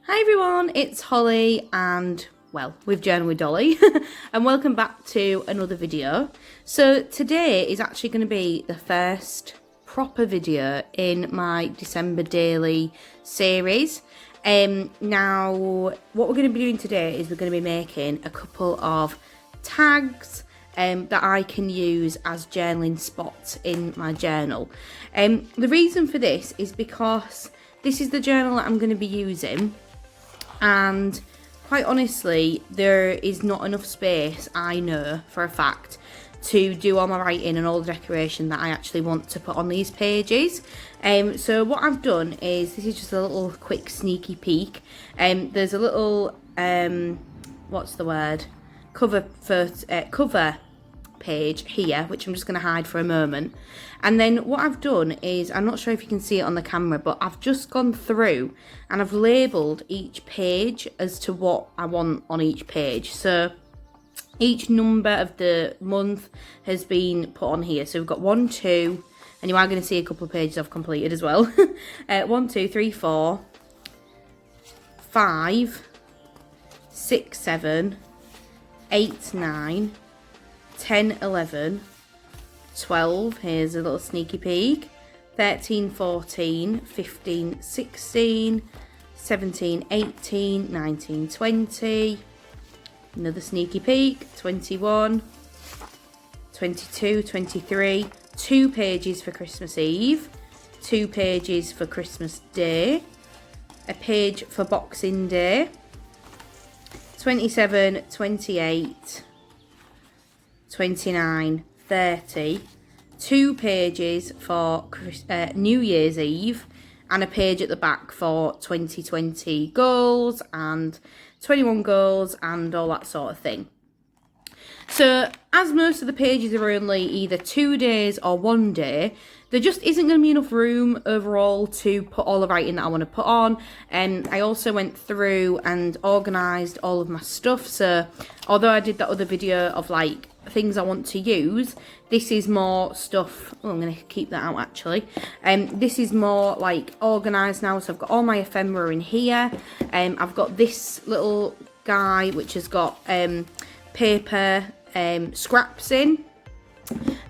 Hi everyone, it's Holly and, well, with Journal with Dolly and welcome back to another video. So today is actually going to be the first proper video in my December daily series. Now what we're going to be doing today is we're going to be making a couple of tags that I can use as journaling spots in my journal. The reason for this is because this is the journal that I'm going to be using, and quite honestly there is not enough space, I know for a fact, to do all my writing and all the decoration that I actually want to put on these pages. So what I've done is, this is just a little quick sneaky peek. There's a little cover page here, which I'm just going to hide for a moment. And then what I've done is, I'm not sure if you can see it on the camera, but I've just gone through and I've labelled each page as to what I want on each page. So each number of the month has been put on here. So we've got 1, 2, and you are going to see a couple of pages I've completed as well. 1, 2, 3, 4, 5, 6, 7, 8, 9, 10, 11, 12, here's a little sneaky peek, 13, 14, 15, 16, 17, 18, 19, 20, another sneaky peek, 21, 22, 23, 2 pages for Christmas Eve, 2 pages for Christmas Day, a page for Boxing Day, 27, 28, 29, 30, 2 pages for New Year's Eve, and a page at the back for 2020 goals and 21 goals and all that sort of thing. So as most of the pages are only either 2 days or 1 day, there just isn't going to be enough room overall to put all the writing that I want to put on. And I also went through and organised all of my stuff. So although I did that other video of like things I want to use, this is more stuff. Oh, I'm going to keep that out actually. This is more like organised now. So I've got all my ephemera in here. I've got this little guy which has got paper scraps in.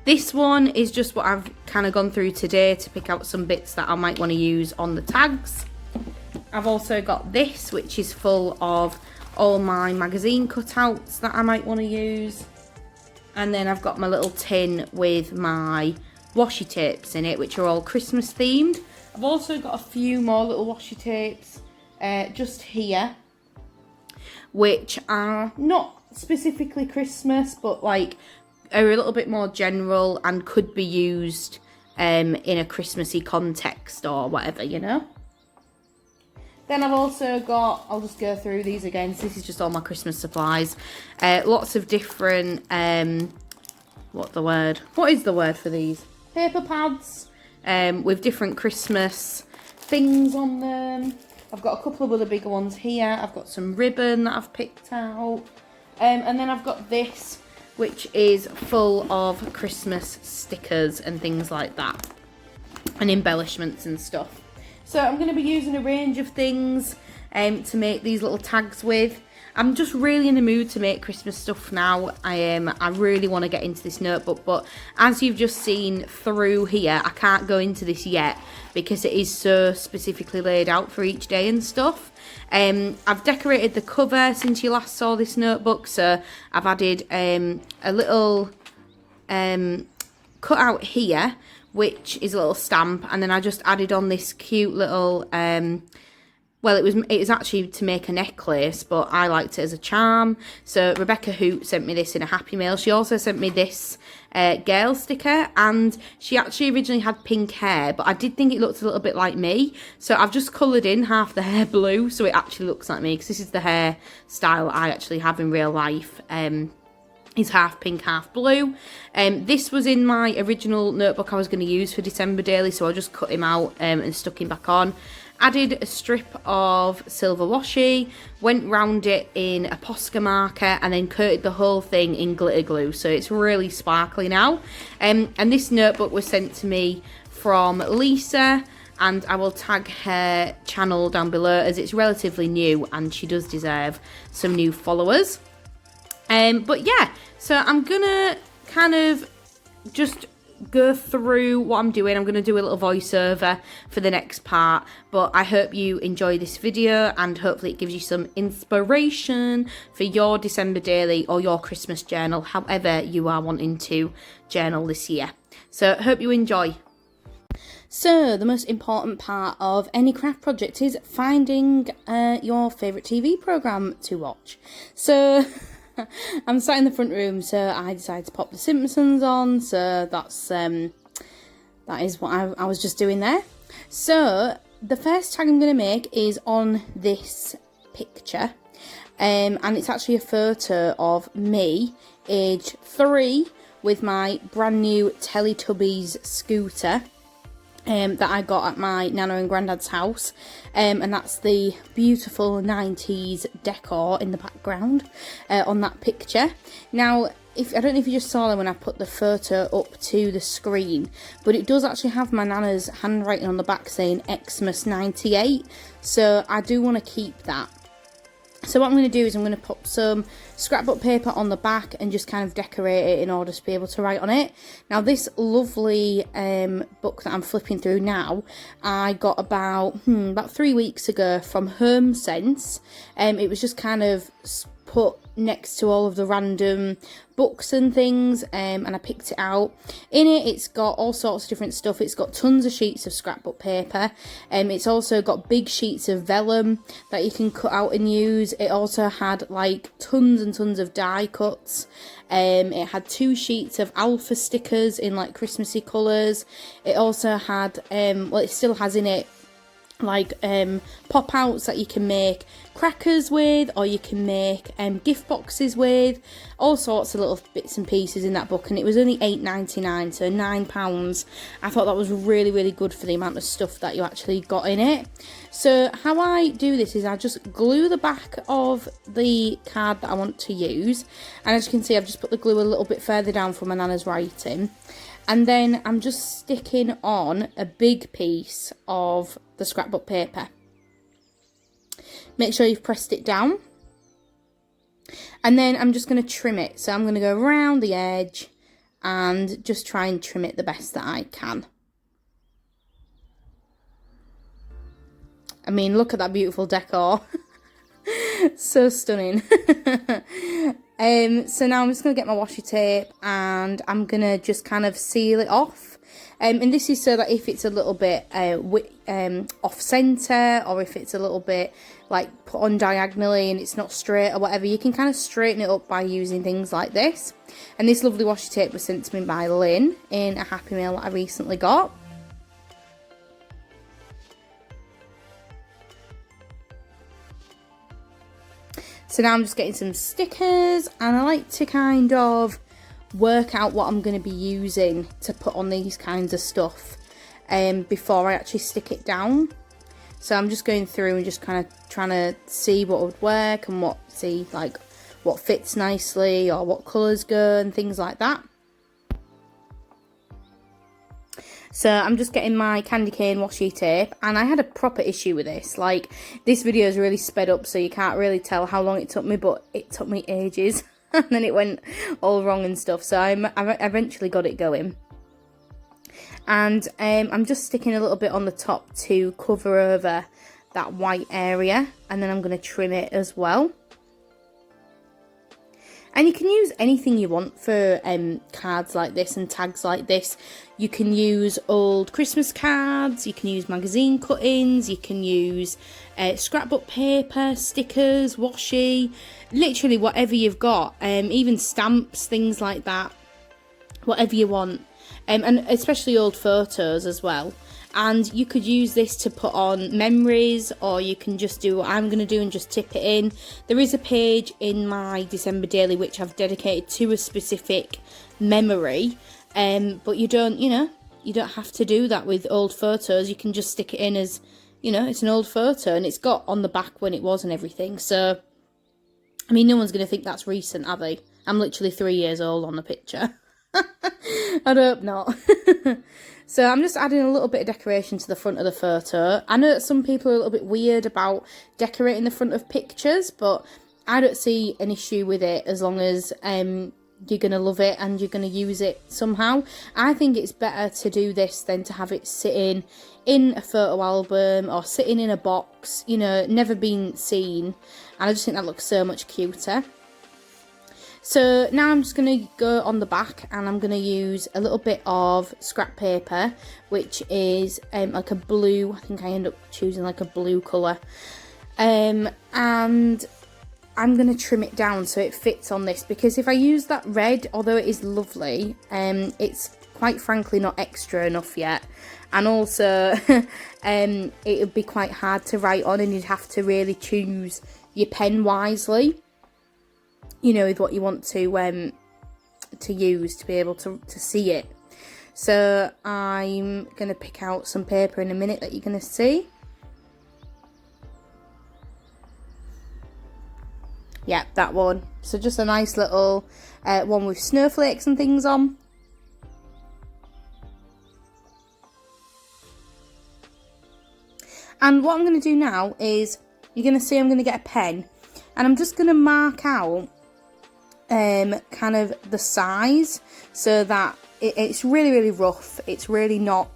This one is just what I've kind of gone through today to pick out some bits that I might want to use on the tags. I've also got this, which is full of all my magazine cutouts that I might want to use. And then I've got my little tin with my washi tapes in it, which are all Christmas themed. I've also got a few more little washi tapes just here, which are not specifically Christmas, but like are a little bit more general and could be used in a Christmassy context or whatever, you know. Then I've also got, I'll just go through these again. So this is just all my Christmas supplies. Lots of different, what is the word for these? Paper pads with different Christmas things on them. I've got a couple of other bigger ones here. I've got some ribbon that I've picked out. And then I've got this, which is full of Christmas stickers and things like that, and embellishments and stuff. So I'm going to be using a range of things to make these little tags with. I'm just really in the mood to make Christmas stuff now. I really want to get into this notebook, but as you've just seen through here, I can't go into this yet because it is so specifically laid out for each day and stuff. I've decorated the cover since you last saw this notebook, so I've added a little cutout here, which is a little stamp, and then I just added on this cute little well, it was actually to make a necklace, but I liked it as a charm. So Rebecca Hoot sent me this in a Happy Mail. She also sent me this girl sticker, and she actually originally had pink hair, but I did think it looked a little bit like me. So I've just coloured in half the hair blue, so it actually looks like me, because this is the hair style I actually have in real life. Is half pink, half blue. This was in my original notebook I was going to use for December daily, so I just cut him out and stuck him back on. Added a strip of silver washi, went round it in a Posca marker, and then coated the whole thing in glitter glue, so it's really sparkly now. And this notebook was sent to me from Lisa, and I will tag her channel down below as it's relatively new and she does deserve some new followers. But yeah, so I'm gonna kind of just go through what I'm doing. I'm going to do a little voiceover for the next part, but I hope you enjoy this video and hopefully it gives you some inspiration for your December daily or your Christmas journal, however you are wanting to journal this year. So hope you enjoy. So the most important part of any craft project is finding your favourite TV programme to watch. So I'm sat in the front room, so I decided to pop The Simpsons on, so that is what I was just doing there. So the first tag I'm going to make is on this picture, and it's actually a photo of me, age 3, with my brand new Teletubbies scooter that I got at my Nana and Grandad's house, and that's the beautiful 90s decor in the background on that picture. Now, I don't know if you just saw them when I put the photo up to the screen, but it does actually have my Nana's handwriting on the back saying Xmas 98, so I do want to keep that. So what I'm going to do is I'm going to put some scrapbook paper on the back and just kind of decorate it in order to be able to write on it. Now this lovely book that I'm flipping through now, I got about 3 weeks ago from Home Sense. It was just kind of put next to all of the random books and things, and I picked it out. In it, it's got all sorts of different stuff. It's got tons of sheets of scrapbook paper, it's also got big sheets of vellum that you can cut out and use. It also had like tons and tons of die cuts. It had 2 sheets of alpha stickers in like Christmassy colours. It also had it still has in it like pop outs that you can make crackers with, or you can make gift boxes with, all sorts of little bits and pieces in that book, and it was only £8.99, so £9. I thought that was really good for the amount of stuff that you actually got in it. So how I do this is I just glue the back of the card that I want to use, and as you can see I've just put the glue a little bit further down from my Nana's writing. And then I'm just sticking on a big piece of the scrapbook paper. Make sure you've pressed it down. And then I'm just going to trim it. So I'm going to go around the edge and just try and trim it the best that I can. I mean, look at that beautiful decor. So stunning. So now I'm just going to get my washi tape and I'm going to just kind of seal it off. And this is so that if it's a little bit off centre, or if it's a little bit like put on diagonally and it's not straight or whatever, you can kind of straighten it up by using things like this. And this lovely washi tape was sent to me by Lynn in a Happy Mail that I recently got. So now I'm just getting some stickers, and I like to kind of work out what I'm going to be using to put on these kinds of stuff before I actually stick it down. So I'm just going through and just kind of trying to see what would work and what fits nicely or what colours go and things like that. So I'm just getting my candy cane washi tape, and I had a proper issue with this. Like, this video is really sped up, so you can't really tell how long it took me, but it took me ages. And then it went all wrong and stuff, so I eventually got it going. And I'm just sticking a little bit on the top to cover over that white area, and then I'm going to trim it as well. And you can use anything you want for cards like this and tags like this. You can use old Christmas cards, you can use magazine cuttings, you can use scrapbook paper, stickers, washi, literally whatever you've got, even stamps, things like that, whatever you want, and especially old photos as well. And you could use this to put on memories, or you can just do what I'm going to do and just tip it in. There is a page in my December daily which I've dedicated to a specific memory, but you don't have to do that with old photos. You can just stick it in as, it's an old photo, and it's got on the back when it was and everything. So, I mean, no one's going to think that's recent, are they? I'm literally 3 years old on the picture. I'd hope not. So I'm just adding a little bit of decoration to the front of the photo. I know that some people are a little bit weird about decorating the front of pictures, but I don't see an issue with it as long as you're going to love it and you're going to use it somehow. I think it's better to do this than to have it sitting in a photo album or sitting in a box, you know, never been seen. And I just think that looks so much cuter. So now I'm just going to go on the back and I'm going to use a little bit of scrap paper, which is like a blue. I think I end up choosing like a blue colour. And I'm going to trim it down so it fits on this, because if I use that red, although it is lovely, it's quite frankly not extra enough yet. And also it would be quite hard to write on, and you'd have to really choose your pen wisely, you know, with what you want to use to be able to see it. So I'm going to pick out some paper in a minute that you're going to see. Yeah, that one. So just a nice little one with snowflakes and things on. And what I'm going to do now is, you're going to see I'm going to get a pen, and I'm just going to mark out kind of the size, so that it's really, really rough. It's really not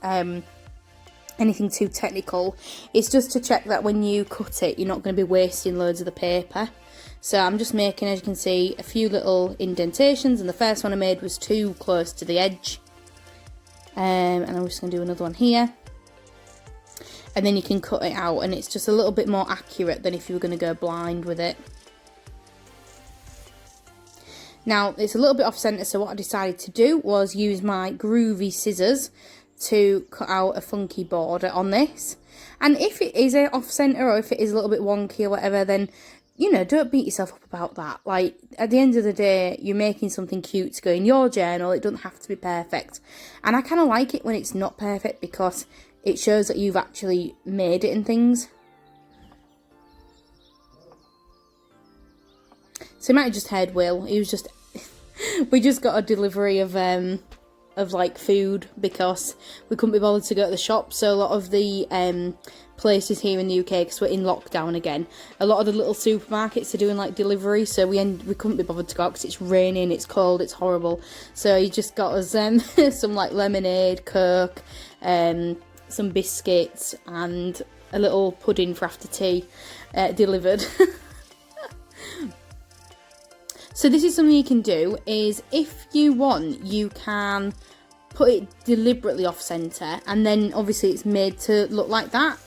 anything too technical. It's just to check that when you cut it, you're not going to be wasting loads of the paper. So I'm just making, as you can see, a few little indentations, and the first one I made was too close to the edge. And I'm just going to do another one here. And then you can cut it out, and it's just a little bit more accurate than if you were going to go blind with it. Now, it's a little bit off centre, so what I decided to do was use my groovy scissors to cut out a funky border on this. And if it is off centre, or if it is a little bit wonky or whatever, then, you know, don't beat yourself up about that. Like, at the end of the day, you're making something cute to go in your journal. It doesn't have to be perfect. And I kind of like it when it's not perfect, because it shows that you've actually made it and things. So you might have just heard Will. He was just... we just got a delivery of like food, because we couldn't be bothered to go to the shop. So a lot of the places here in the UK, because we're in lockdown again, a lot of the little supermarkets are doing like delivery, so we couldn't be bothered to go out because it's raining, it's cold, it's horrible. So he just got us some like lemonade, Coke, some biscuits and a little pudding for after tea delivered. So this is something you can do, is if you want, you can put it deliberately off centre, and then obviously it's made to look like that.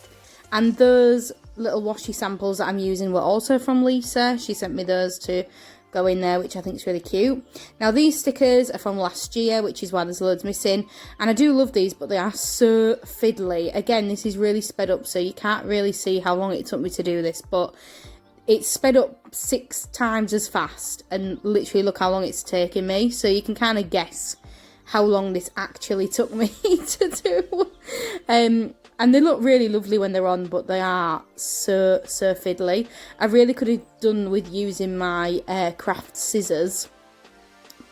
And those little washi samples that I'm using were also from Lisa. She sent me those to go in there, which I think is really cute. Now these stickers are from last year, which is why there's loads missing. And I do love these, but they are so fiddly. Again, this is really sped up, so you can't really see how long it took me to do this, but it's sped up 6 times as fast, and literally look how long it's taken me. So you can kind of guess how long this actually took me to do. And they look really lovely when they're on, but they are so fiddly. I really could have done with using my craft scissors.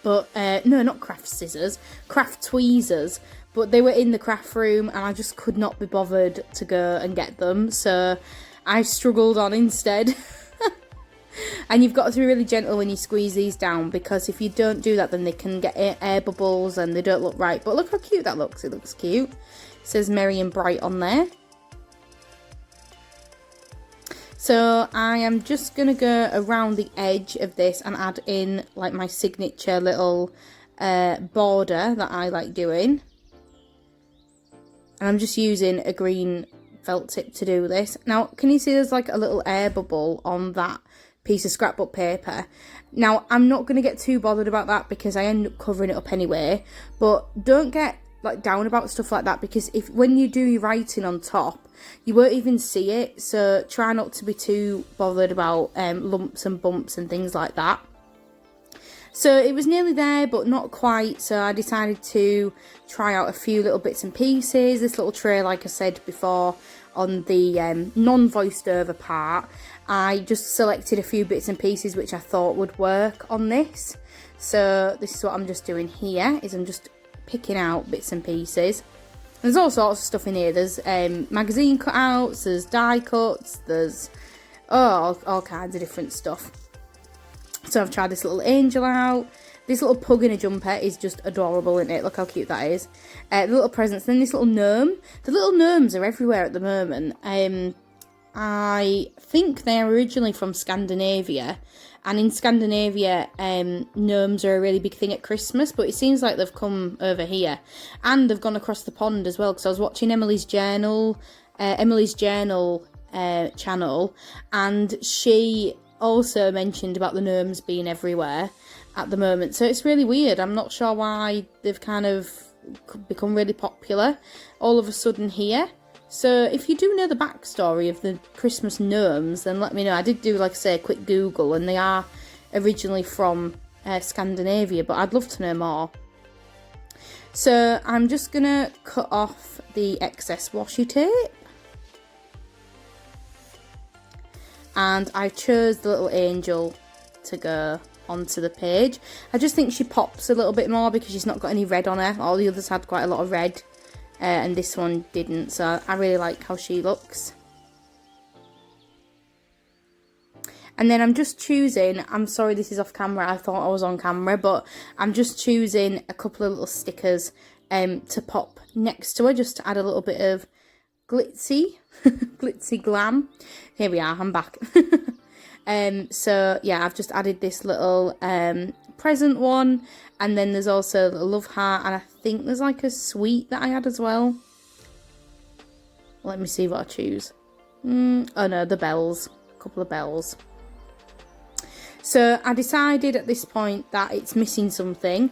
But, no, not craft scissors, craft tweezers. But they were in the craft room, and I just could not be bothered to go and get them. So I struggled on instead. And you've got to be really gentle when you squeeze these down, because if you don't do that, then they can get air bubbles and they don't look right. But look how cute that looks. It looks cute. It says Merry and Bright on there. So I am just going to go around the edge of this and add in like my signature little border that I like doing. And I'm just using a green felt tip to do this. Now, can you see there's like a little air bubble on that piece of scrapbook paper? Now, I'm not going to get too bothered about that, because I end up covering it up anyway. But don't get like down about stuff like that, because if when you do your writing on top, you won't even see it. So try not to be too bothered about lumps and bumps and things like that. So it was nearly there, but not quite. So I decided to try out a few little bits and pieces. This little tray, like I said before, on the non-voiced over part, I just selected a few bits and pieces which I thought would work on this. So this is what I'm just doing here, is I'm just picking out bits and pieces. There's all sorts of stuff in here. There's magazine cutouts, there's die cuts, there's all kinds of different stuff. So I've tried this little angel out. This little pug in a jumper is just adorable, isn't it? Look how cute that is. The little presents. Then this little gnome. The little gnomes are everywhere at the moment. I think they're originally from Scandinavia. And in Scandinavia, gnomes are a really big thing at Christmas. But it seems like they've come over here. And they've gone across the pond as well. Because I was watching Emily's Journal channel. And she also mentioned about the gnomes being everywhere at the moment. So it's really weird. I'm not sure why they've kind of become really popular all of a sudden here. So if you do know the backstory of the Christmas gnomes, then let me know. I did do, like I say, a quick Google, and they are originally from Scandinavia, but I'd love to know more. So I'm just going to cut off the excess washi tape. And I chose the little angel to go onto the page. I just think she pops a little bit more because she's not got any red on her. All the others had quite a lot of red, and this one didn't. So I really like how she looks. And then I'm just choosing, I'm sorry this is off camera, I thought I was on camera, but I'm just choosing a couple of little stickers to pop next to her, just to add a little bit of glitzy glam. Here we are, I'm back. So yeah, I've just added this little present one, and then there's also a love heart, and I think there's like a sweet that I had as well. Let me see what I choose. Oh no, the bells, a couple of bells. So I decided at this point that it's missing something.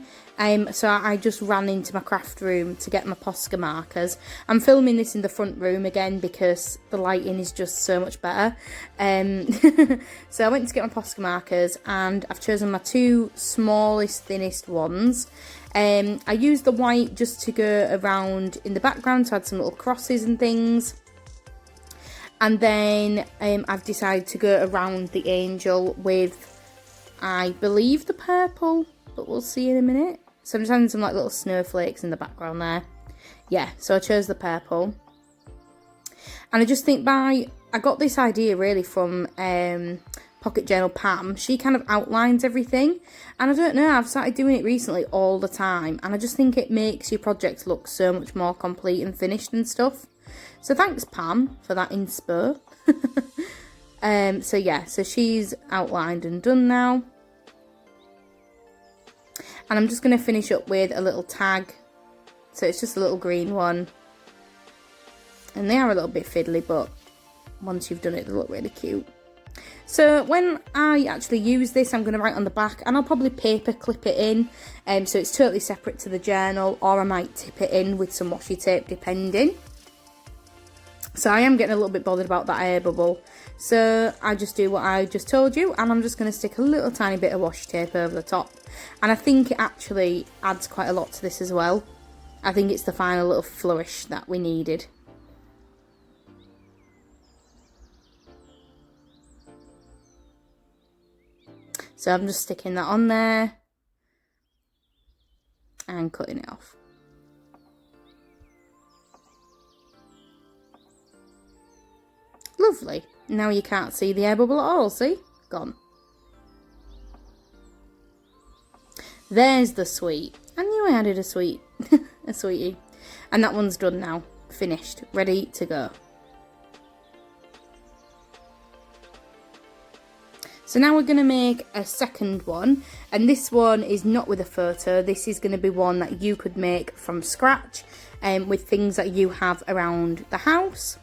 So I just ran into my craft room to get my Posca markers. I'm filming this in the front room again because the lighting is just so much better. So I went to get my Posca markers, and I've chosen my two smallest, thinnest ones. I used the white just to go around in the background to add some little crosses and things. And then I've decided to go around the angel with, I believe, the purple, but we'll see in a minute. So I'm just adding some like little snowflakes in the background there. Yeah, so I chose the purple. And I just think I got this idea really from PocketJournalPam. She kind of outlines everything. And I don't know, I've started doing it recently all the time. And I just think it makes your project look so much more complete and finished and stuff. So thanks, Pam, for that inspo. So yeah, so she's outlined and done now. And I'm just going to finish up with a little tag. So it's just a little green one. And they are a little bit fiddly, but once you've done it, they look really cute. So when I actually use this, I'm going to write on the back, and I'll probably paper clip it in. So it's totally separate to the journal, or I might tip it in with some washi tape, depending. So I am getting a little bit bothered about that air bubble. So I just do what I just told you, and I'm just going to stick a little tiny bit of washi tape over the top. And I think it actually adds quite a lot to this as well. I think it's the final little flourish that we needed. So I'm just sticking that on there and cutting it off. Lovely. Now you can't see the air bubble at all, see? Gone. There's the sweet. I knew I added a sweet. A sweetie. And that one's done now. Finished. Ready to go. So now we're going to make a second one. And this one is not with a photo. This is going to be one that you could make from scratch. With things that you have around the house.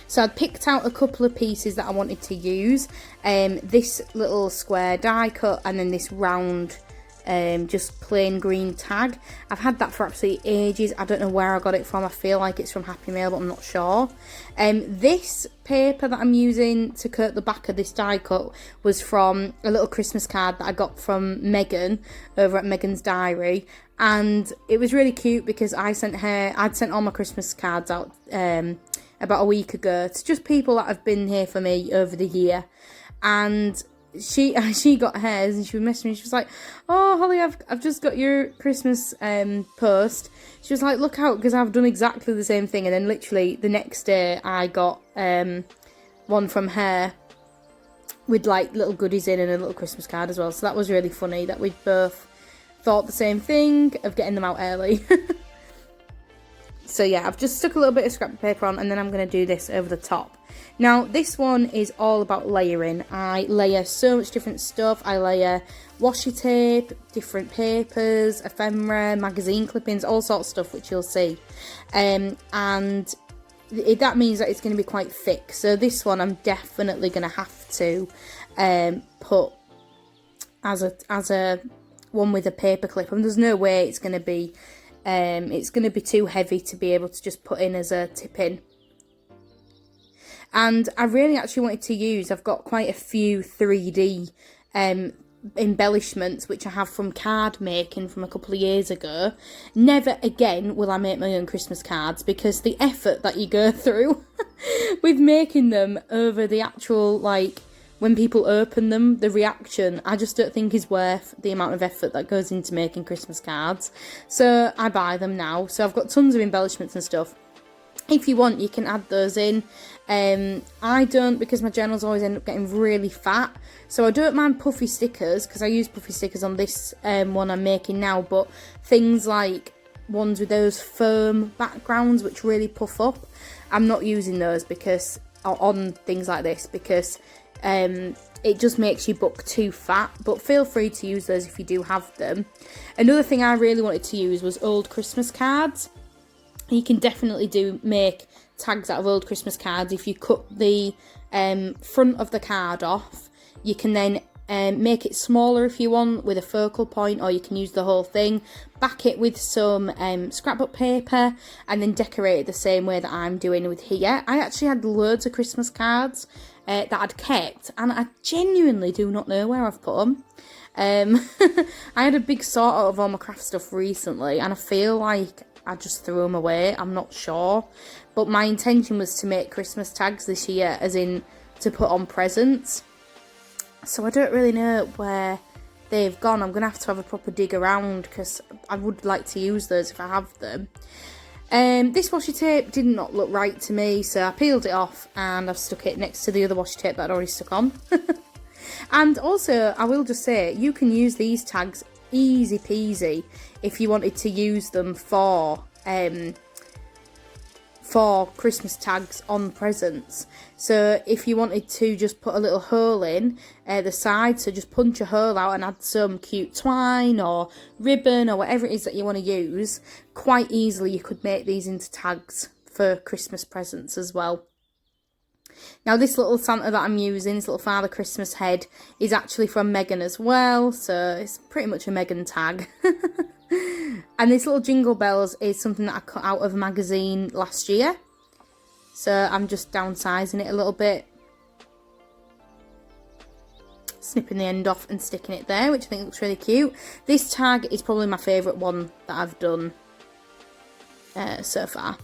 So I'd picked out a couple of pieces that I wanted to use. This little square die cut, and then this round just plain green tag. I've had that for absolutely ages. I don't know where I got it from. I feel like it's from Happy Mail, but I'm not sure. This paper that I'm using to cut the back of this die cut was from a little Christmas card that I got from Megan over at Meagans Diary. And it was really cute because I'd sent all my Christmas cards out about a week ago to just people that have been here for me over the year, and she got hers, and she would message me. She was like, "Oh, Holly, I've just got your Christmas post." She was like, "Look out, because I've done exactly the same thing." And then literally the next day, I got one from her with like little goodies in and a little Christmas card as well. So that was really funny that we both thought the same thing of getting them out early. So yeah, I've just stuck a little bit of scrap paper on, and then I'm going to do this over the top. Now, this one is all about layering. I layer so much different stuff. I layer washi tape, different papers, ephemera, magazine clippings, all sorts of stuff, which you'll see. And that means that it's going to be quite thick. So this one I'm definitely going to have to put as a one with a paper clip. And there's no way it's going to be too heavy to be able to just put in as a tip-in. And I really actually wanted to use, I've got quite a few 3D embellishments which I have from card making from a couple of years ago. Never again will I make my own Christmas cards, because the effort that you go through with making them over the actual, like, when people open them, the reaction, I just don't think is worth the amount of effort that goes into making Christmas cards. So I buy them now. So I've got tons of embellishments and stuff. If you want, you can add those in. I don't, because my journals always end up getting really fat. So I don't mind puffy stickers, because I use puffy stickers on this one I'm making now. But things like ones with those foam backgrounds which really puff up, I'm not using those because on things like this, because it just makes your book too fat. But feel free to use those if you do have them. Another thing I really wanted to use was old Christmas cards. You can definitely make tags out of old Christmas cards. If you cut the front of the card off, you can then make it smaller if you want with a focal point, or you can use the whole thing, back it with some scrapbook paper, and then decorate it the same way that I'm doing with here. I actually had loads of Christmas cards that I'd kept, and I genuinely do not know where I've put them. I had a big sort out of all my craft stuff recently, and I feel like I just threw them away. I'm not sure, but my intention was to make Christmas tags this year, as in to put on presents. So I don't really know where they've gone. I'm going to have a proper dig around, because I would like to use those if I have them. This washi tape did not look right to me, so I peeled it off and I've stuck it next to the other washi tape that I'd already stuck on. And also, I will just say, you can use these tags easy peasy if you wanted to use them for Christmas tags on presents. So if you wanted to just put a little hole in the side, so just punch a hole out and add some cute twine or ribbon or whatever it is that you want to use, quite easily you could make these into tags for Christmas presents as well. Now, this little Santa that I'm using, this little Father Christmas head, is actually from Megan as well, so it's pretty much a Megan tag. And this little Jingle Bells is something that I cut out of a magazine last year, so I'm just downsizing it a little bit, snipping the end off and sticking it there, which I think looks really cute. This tag is probably my favourite one that I've done so far.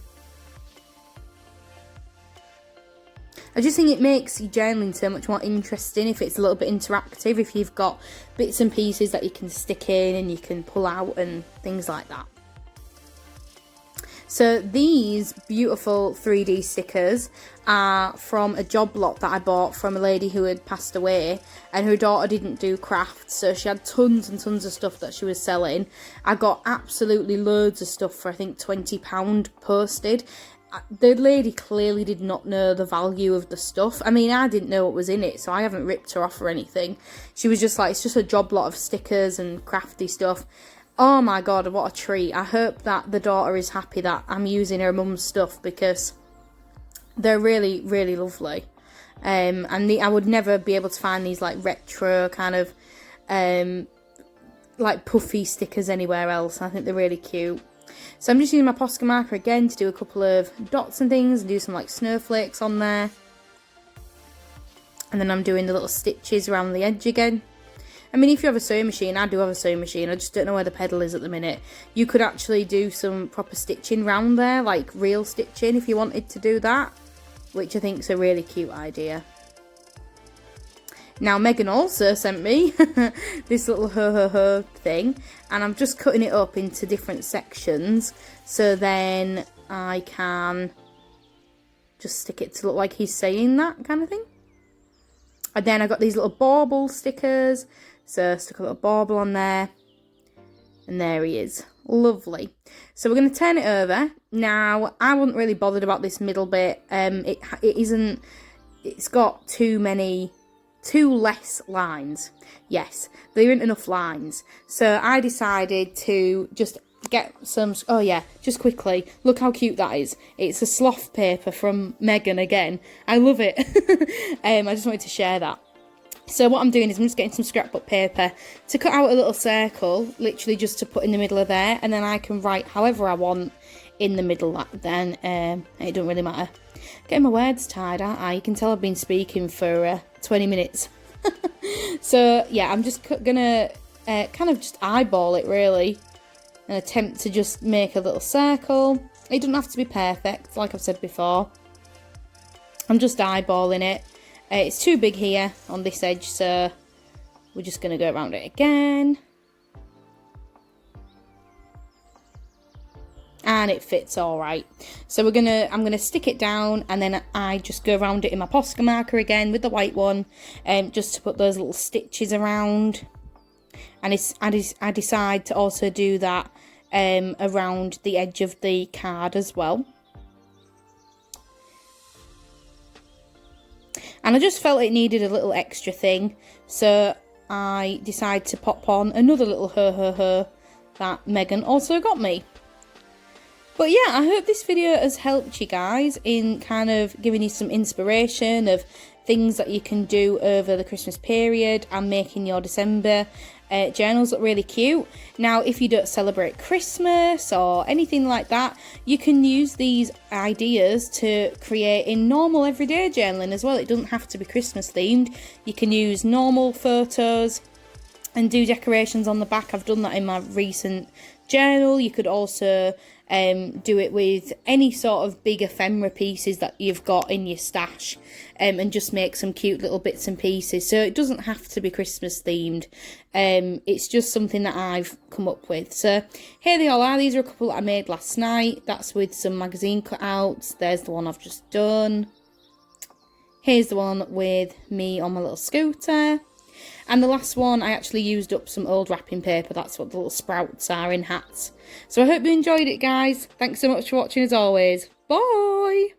I just think it makes your journaling so much more interesting if it's a little bit interactive, if you've got bits and pieces that you can stick in and you can pull out and things like that. So these beautiful 3D stickers are from a job lot that I bought from a lady who had passed away, and her daughter didn't do crafts, so she had tons and tons of stuff that she was selling. I got absolutely loads of stuff for I think £20 posted. The lady clearly did not know the value of the stuff. I mean, I didn't know what was in it, so I haven't ripped her off or anything. She was just like, it's just a job lot of stickers and crafty stuff. Oh my god, what a treat. I hope that the daughter is happy that I'm using her mum's stuff, because they're really, really lovely. And I would never be able to find these like retro kind of like puffy stickers anywhere else. I think they're really cute. So I'm just using my Posca marker again to do a couple of dots and things and do some like snowflakes on there. And then I'm doing the little stitches around the edge again. I mean, if you have a sewing machine, I do have a sewing machine, I just don't know where the pedal is at the minute. You could actually do some proper stitching round there, like real stitching if you wanted to do that, which I think is a really cute idea. Now Megan also sent me this little ho thing, and I'm just cutting it up into different sections so then I can just stick it to look like he's saying that kind of thing. And then I got these little bauble stickers, so I stuck a little bauble on there, and there he is. Lovely. So we're going to turn it over. Now, I wasn't really bothered about this middle bit. It's got two less lines. Yes, there aren't enough lines. So I decided to just get some, oh yeah, just quickly, look how cute that is. It's a sloth paper from Megan again. I love it. I just wanted to share that. So what I'm doing is I'm just getting some scrapbook paper to cut out a little circle, literally just to put in the middle of there, and then I can write however I want in the middle. Then it don't really matter. Getting my words tied, aren't I? You can tell I've been speaking for 20 minutes. So yeah, I'm just gonna kind of just eyeball it really, and attempt to just make a little circle. It doesn't have to be perfect, like I've said before. I'm just eyeballing it. It's too big here on this edge, so we're just going to go around it again. And it fits all right. So I'm going to stick it down, and then I just go around it in my Posca marker again with the white one, just to put those little stitches around. And I decide to also do that around the edge of the card as well. And I just felt it needed a little extra thing, so I decided to pop on another little ho that Megan also got me. But yeah, I hope this video has helped you guys in kind of giving you some inspiration of things that you can do over the Christmas period and making your December journals look really cute. Now, if you don't celebrate Christmas or anything like that, you can use these ideas to create in normal everyday journaling as well. It doesn't have to be Christmas themed. You can use normal photos and do decorations on the back. I've done that in my recent journal. You could also do it with any sort of big ephemera pieces that you've got in your stash, and just make some cute little bits and pieces. So it doesn't have to be Christmas themed. It's just something that I've come up with. So here they all are. These are a couple that I made last night. That's with some magazine cutouts. There's the one I've just done. Here's the one with me on my little scooter. And the last one, I actually used up some old wrapping paper. That's what the little sprouts are in hats. So I hope you enjoyed it, guys. Thanks so much for watching as always. Bye!